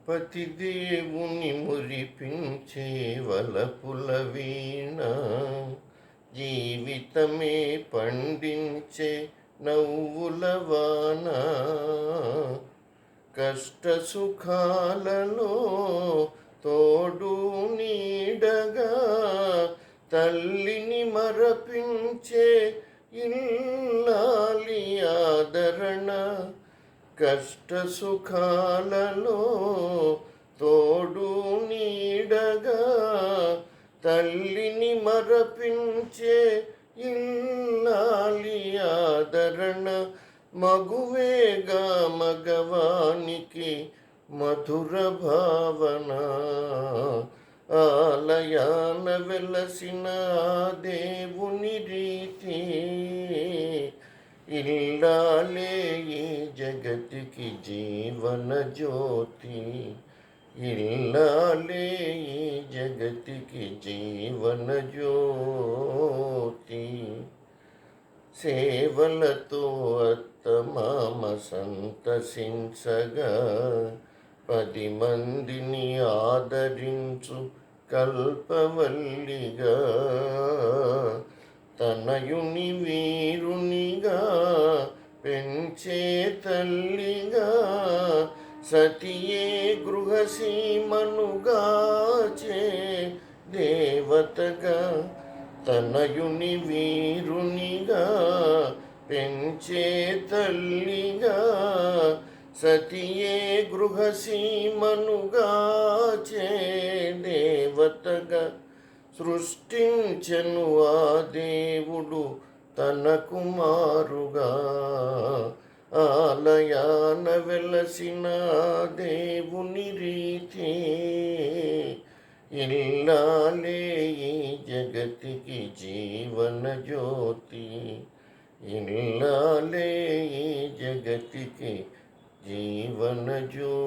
పతిదేవుని మురిపించే వలపుల వీణ, జీవితమే పండించే నవ్వుల వాన. కష్ట సుఖాలలో తోడు నీడగా తల్లిని మరపించే ఇల్లాలి ఆదరణ. కష్ట సుఖాలలో తోడు నీడగా తల్లిని మరపించే ఇల్లాలి ఆదరణ. మగువేగా మగవానికి మధుర భావన, ఆలయాన వెలసిన దేవుని రీతి. ఇల్లాలే ఈ జగతికి జీవన జ్యోతి, ఇల్లాలే ఈ జగతికి జీవన జ్యోతి. సేవలతో అత్తమామ సంతసించగా 10 మందిని ఆదరించు కల్పవల్లిగా, తనయుని వీరునిగా పెంచే తల్లిగా, సతియే గృహసీమనుగాచే దేవతగా. తనయుని వీరునిగా పెంచే తల్లిగా, సతియే గృహసీమనుగాచే దేవతగా. సృష్టించెను ఆ దేవుడు తన కుమారుగా, ఆలయాన వెలసిన దేవుని రీతి. ఇల్లాలే ఈ జగతికి జీవన జ్యోతి, ఇల్లాలే ఈ జగతికి జీవన జ్యోతి.